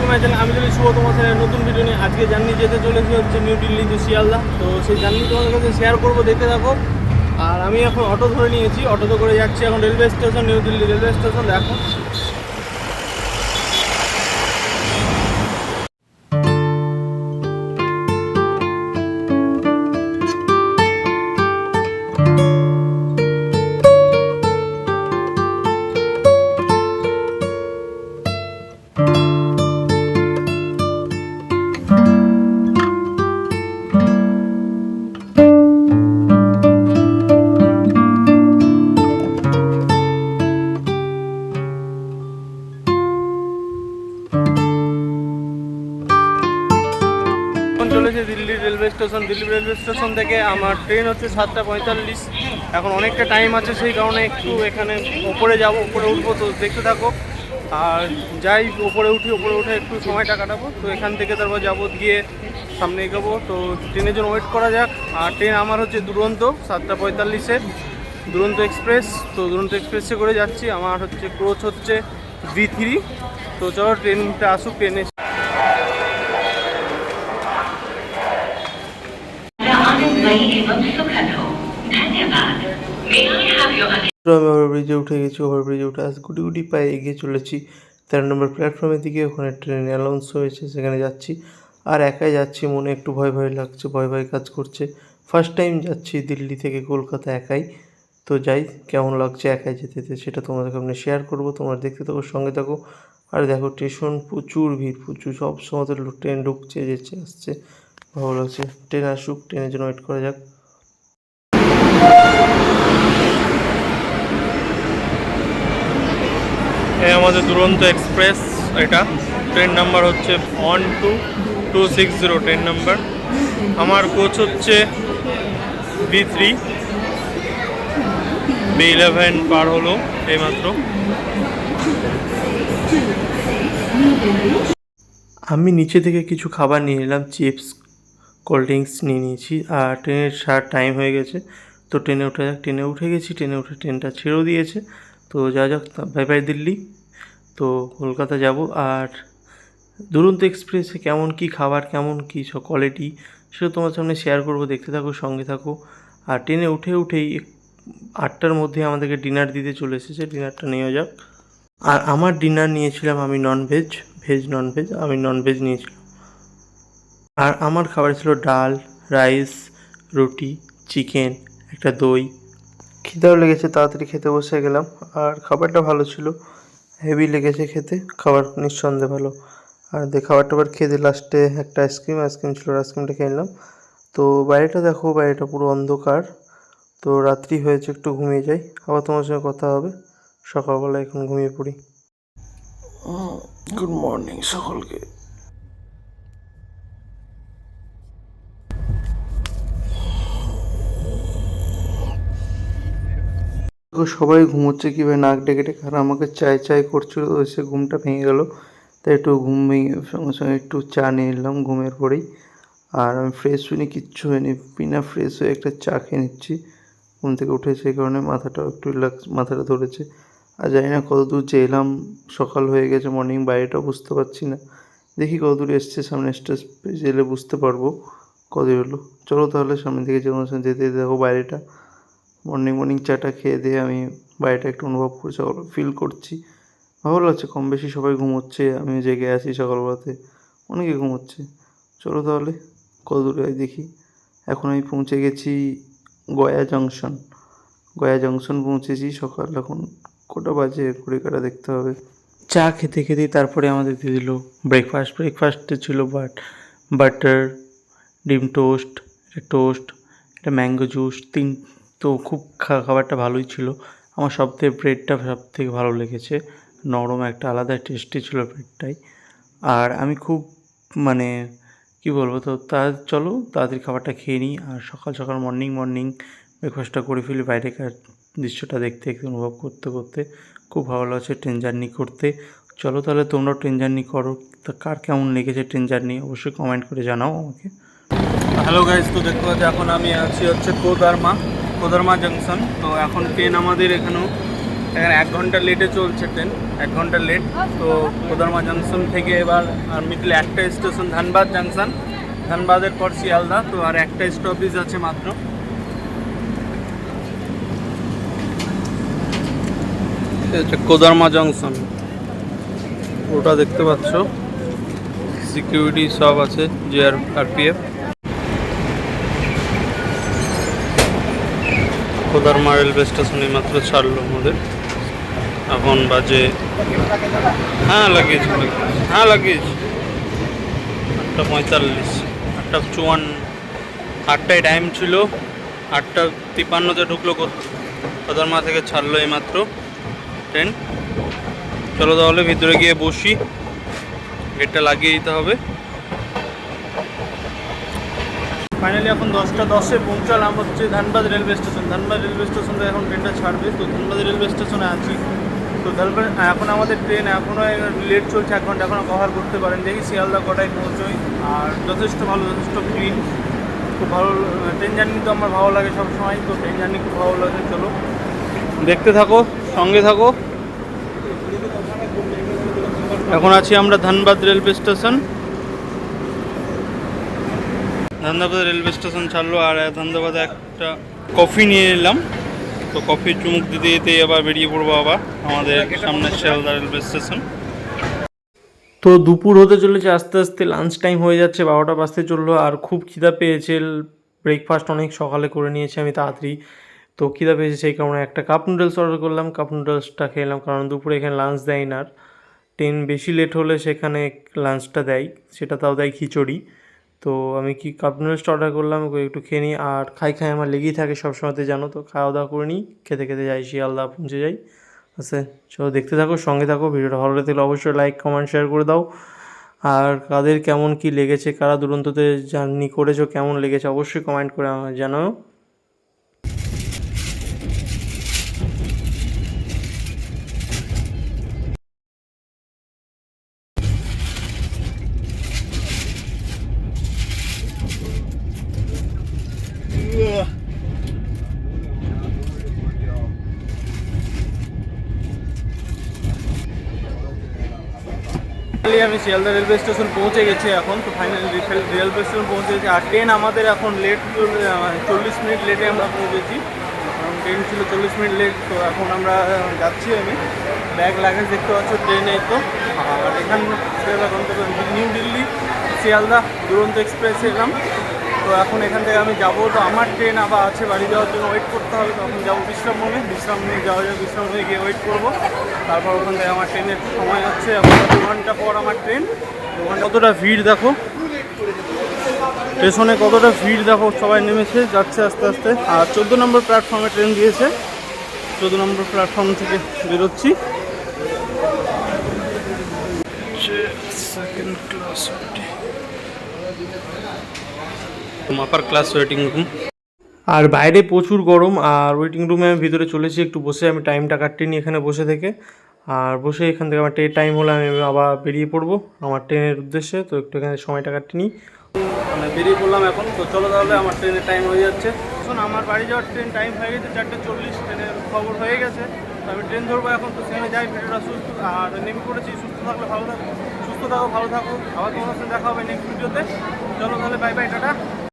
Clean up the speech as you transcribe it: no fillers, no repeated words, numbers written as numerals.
To my channel. আমি যদি শুভ তোমার সাথে নতুন ভিডিও নিয়ে আজকে জার্নি যেতে চলেছি হচ্ছে নিউ দিল্লি টু শিয়ালদা। তো সেই জার্নি তোমাদের কাছে শেয়ার করবো, দেখতে থাকো। আর আমি এখন অটো ধরে নিয়েছি, অটোতে করে যাচ্ছি এখন railway station, new Delhi railway station. দেখো চলেছে Delhi railway station. Delhi railway station থেকে আমার ট্রেন হচ্ছে 7:45। এখন অনেকটা টাইম আছে, সেই কারণে একটু এখানে উপরে যাব, উপরে উঠবো। তো দেখতে থাকো। আর যাই উপরে উঠে একটু সময়টা কাটাবো। তো এখান থেকে তারপর যাবো, গিয়ে সামনে এগোবো। তো ট্রেনের জন্য ওয়েট করা যাক। আর ট্রেন আমার হচ্ছে দুরন্ত 7:45-এর দুরন্ত এক্সপ্রেস। তো দুরন্ত এক্সপ্রেসে করে যাচ্ছি। আমার হচ্ছে কোচ হচ্ছে V3। তো চলো ট্রেনটা আসুক, ট্রেনে আমি ওভারব্রিজে উঠে গেছি। ওভারব্রিজে উঠে আজ গুটি গুটি পায়ে এগিয়ে চলেছি 13 নম্বর প্ল্যাটফর্মের দিকে। ওখানে ট্রেন অ্যানাউন্স হয়েছে, সেখানে যাচ্ছি। আর একাই যাচ্ছি, মনে একটু ভয় ভয় লাগছে, ভয় ভয় কাজ করছে। ফার্স্ট টাইম যাচ্ছি দিল্লি থেকে কলকাতা একাই। তো যাই, কেমন লাগছে একাই যেতে সেটা তোমাদের সামনে শেয়ার করবো। তোমরা দেখতে থাকো, সঙ্গে থাকো। আর দেখো স্টেশন প্রচুর ভিড়, প্রচুর সব সময় ট্রেন ঢুকছে, যেছে, আসছে। ভালো লাগছে। ট্রেন আসুক, ট্রেনের জন্য ওয়েট করা যাক। এই আমাদের দুরন্ত এক্সপ্রেস, এটা ট্রেন নাম্বার হচ্ছে 12260 ট্রেন নাম্বার। আমার কোচ হচ্ছে V3। B11 পার হলো এইমাত্র। আমি নিচে থেকে কিছু খাবার নিয়ে নিলাম, চিপস, কোল্ড ড্রিঙ্কস নিয়ে নিয়েছি। আর ট্রেনের টাইম হয়ে গেছে, তো ট্রেনে উঠে যাক। ট্রেনে উঠে গেছি, ট্রেনে উঠে ট্রেনটা ছেড়েও দিয়েছে। তো যা যাক, বাই বাই দিল্লি। তো কলকাতা যাব। আর দুরন্ত এক্সপ্রেসে কেমন কী খাবার, কেমন কী সব কোয়ালিটি, সেটা তোমার সামনে শেয়ার করবো, দেখতে থাকো, সঙ্গে থাকো। আর ট্রেনে উঠেই 8টার মধ্যে আমাদেরকে ডিনার দিতে চলে এসেছে, ডিনারটা নেওয়া যাক। আর আমার ডিনার নিয়েছিলাম আমি ননভেজ, ননভেজ, আমি ননভেজ নিয়েছিলাম। আর আমার খাবার ছিল ডাল, রাইস, রুটি, চিকেন, একটা দই। খিদাও লেগেছে, তাড়াতাড়ি খেতে বসে গেলাম। আর খাবারটা ভালো ছিল, হেভি লেগেছে খেতে, খাবার নিঃসন্দেহে ভালো। আর খাবারটা খেতে লাস্টে একটা আইসক্রিম ছিল, আইসক্রিমটা খেয়ে নিলাম। তো বাইরেটা দেখো, বাইরেটা পুরো অন্ধকার। তো রাত্রি হয়েছে, একটু ঘুমিয়ে যাই, আবার তোমার সঙ্গে কথা হবে সকালবেলা। এখন ঘুমিয়ে পড়ি। গুড মর্নিং সকলকে। সবাই ঘুমোচ্ছে কীভাবে, নাক ডেকে ডেকে। আর আমাকে চাই করছিল, তো এসে ঘুমটা ভেঙে গেল। তাই একটু ঘুম ভেঙে সঙ্গে সঙ্গে একটু চা নিয়ে নিলাম ঘুমের পরেই। আর আমি ফ্রেশ হইনি, কিচ্ছু হয়নি, বিনা ফ্রেশ হয়ে একটা চা খেয়ে নিচ্ছি। ঘুম থেকে উঠে সেই কারণে মাথাটাও একটু মাথাটা ধরেছে। আর জানি না কত দূর যে এলাম, সকাল হয়ে গেছে, মর্নিং, বাইরেটাও বুঝতে পারছি না। দেখি কত দূর এসছে, সামনে স্টেজ এলে বুঝতে পারবো কত হলো। চলো তাহলে সামনের দিকে যেমন যেতে যেতে দেখো বাইরেটা। মর্নিং চাটা খেয়ে দিয়ে আমি বাইরেটা একটু অনুভব করছি, ফিল করছি, ভালো লাগছে। কম বেশি সবাই ঘুমোচ্ছে, আমিও জেগে আছি সকালবেলাতে, অনেকে ঘুমোচ্ছে। চলো তাহলে কত দূরে দেখি। এখন আমি পৌঁছে গেছি গয়া জংশন পৌঁছেছি। সকাল এখন কটা বাজে ঘড়ি কাটা দেখতে হবে। চা খেতে খেতেই তারপরে আমাদের দিয়ে দিল ব্রেকফাস্টে ছিল বাটার, ডিম টোস্ট, একটা ম্যাঙ্গো জুস, তো খুব খাবারটা ভালোই ছিল। আমার ব্রেডটা সবথেকে ভালো লেগেছে, নরম একটা আলাদা টেস্টি ছিল ব্রেডটাই। আর আমি খুব মানে কী বলবো, তো চলো তাড়াতাড়ি খাবারটা খেয়ে নিই। আর সকাল মর্নিং ব্রেকফাস্টটা করে ফেলি। বাইরেকার দৃশ্যটা দেখতে অনুভব করতে খুব ভালো লাগছে ট্রেন জার্নি করতে। চলো তাহলে তোমরাও ট্রেন জার্নি করো। তা কার কেমন লেগেছে ট্রেন জার্নি অবশ্যই কমেন্ট করে জানাও আমাকে। হ্যালো গাইজ, তো দেখতে পাচ্ছি এখন আমি আছি হচ্ছে কোদারমা জংশন। তো এখন ট্রেন আমাদের এখানেও এখানে 1 ঘন্টা লেটে চলছে ট্রেন, 1 ঘন্টা লেট। তো কোদারমা জাংশন থেকে এবার আর মিডলে একটা স্টেশন ধানবাদ জাংশন, ধানবাদের পর শিয়ালদা। তো আর একটা স্টপেজ আছে মাত্র। কোদারমা জংশন ওটা দেখতে পাচ্ছ, সিকিউরিটি সব আছে, আরপিএফ। কোদারমা রেলওয়ে স্টেশনে মাত্র ছাড়লো আমাদের, এখন বাজে লাগেজ 8:45, 8:54, 8টায় টাইম ছিল, 8:53-তে ঢুকলো কোদারমা থেকে ছাড়লো এইমাত্র ট্রেন। চলো তাহলে ভিতরে গিয়ে বসি, গেটটা লাগিয়ে দিতে হবে। ফাইনালি এখন 10:10-এ পৌঁছালাম হচ্ছে Dhanbad railway station. Dhanbad railway station থেকে এখন ট্রেনটা ছাড়বে। তো ধানবাদ রেলওয়ে স্টেশনে আছি। তো ধানবাদ এখন আমাদের ট্রেন এখনও লেট চলছে, 1 ঘন্টা এখনও কভার করতে পারেন। দেখি শিয়ালদা কটায় পৌঁছোই। আর যথেষ্ট ভালো, যথেষ্ট ক্লিন, খুব ভালো ট্রেন জার্নি। তো আমার ভালো লাগে সব সময়, তো ট্রেন জার্নি খুব ভালো লাগে। চলো দেখতে থাকো, সঙ্গে থাকো। এখন আছি আমরা Dhanbad railway station. Dhanbad railway station ছাড়লো, আর ধানবাদে একটা কফি নিয়ে এলাম। তো কফির চুমুক দিতে দিতে আবার বেরিয়ে পড়বো আবার আমাদের সামনে শিয়ালদা রেলওয়ে স্টেশন। তো দুপুর হতে চলেছে আস্তে আস্তে, লাঞ্চ টাইম হয়ে যাচ্ছে, 12টা বাজতে চললো। আর খুব খিদা পেয়েছে, ব্রেকফাস্ট অনেক সকালে করে নিয়েছি আমি তাড়াতাড়ি। তো খিদা পেয়েছে, সেই কারণে একটা কাপ নুডলস অর্ডার করলাম। কাপ নুডলসটা খেলাম, কারণ দুপুরে এখানে লাঞ্চ দেয় না। ট্রেন বেশি লেট হলে সেখানে লাঞ্চটা দেয়, সেটা তাও দেয় খিচুড়ি। তো আমি কি কাপ নুডলসটা অর্ডার করলাম, একটু খেয়ে নিই। আর খাই আমার লেগেই থাকে সবসময়তে, জানো তো। খাওয়া দাওয়া করে নিই, খেতে খেতে যাই, শিয়ালদা পৌঁছে যাই। আচ্ছা চলো দেখতে থাকো, সঙ্গে থাকো। ভিডিওটা ভালো লাগলে অবশ্যই লাইক কমেন্ট শেয়ার করে দাও। আর কাদের কেমন কি লেগেছে, কারা দুরন্ততে জার্নি করেছো, কেমন লেগেছে অবশ্যই কমেন্ট করে আমাকে জানাও। আমি শিয়ালদা রেলওয়ে স্টেশন পৌঁছে গেছি এখন। তো ফাইনালি রেলওয়ে স্টেশন পৌঁছে গেছি। আর ট্রেন আমাদের এখন লেট, 40 মিনিট লেটে আমরা পৌঁছেছি। কারণ ট্রেন ছিল 40 মিনিট লেট। তো এখন আমরা যাচ্ছি। আমি ব্যাগ লাগেজ দেখতে পাচ্ছ ট্রেনে। তো আর এখান থেকে নিউ দিল্লি শিয়ালদা দুরন্ত এক্সপ্রেসে এলাম। তো এখন এখান থেকে আমি যাবো। তো আমার ট্রেন আবার আছে, বাড়ি যাওয়ার জন্য ওয়েট করতে হবে। তখন যাবো বিশ্রামভূমি, বিশ্রাম নিয়ে যাওয়া যাবে, বিশ্রামভূমি গিয়ে ওয়েট করবো। তারপর ওখান থেকে আমার ট্রেনের সময় হচ্ছে এখন 2 ঘন্টা পর আমার ট্রেন। 2 ঘন্টা। কতটা ভিড় দেখো স্টেশনে, কতটা ভিড় দেখো, সবাই নেমেছে, যাচ্ছে আস্তে আস্তে। আর 14 নম্বর প্ল্যাটফর্মে ট্রেন দিয়েছে। 14 নম্বর প্ল্যাটফর্ম থেকে বেরোচ্ছি। Second class, upper class waiting room. আর বাইরে প্রচুর গরম। আর ওয়েটিং রুমে আমি ভিতরে চলেছি, একটু বসে আমি টাইমটা কাটিয়ে নিই এখানে বসে থেকে। আর বসে এখান থেকে আমার ট্রেন টাইম হলে আমি আবার বেরিয়ে পড়বো আমার ট্রেনের উদ্দেশ্যে। তো একটু এখানে সময়টা কাটিয়ে নিই, মানে বেরিয়ে পড়লাম এখন। তো চলো তাহলে, আমার ট্রেনের টাইম হয়ে যাচ্ছে। এখন আমার বাড়ি যাওয়ার ট্রেন টাইম হয়ে গেছে, 4:40। ট্রেনের খবর হয়ে গেছে। তো আমি ট্রেন ধরবো এখন। তো সেখানে যাই, ভিডিওটা সুস্থ আর নেমে পড়েছি। সুস্থ থাকলে ভালো থাকো, সুস্থ থাকো, ভালো থাকো। আবার তোমার সাথে দেখা হবে নেক্সট ভিডিওতে। চলো তাহলে, বাই বাই, টাটা।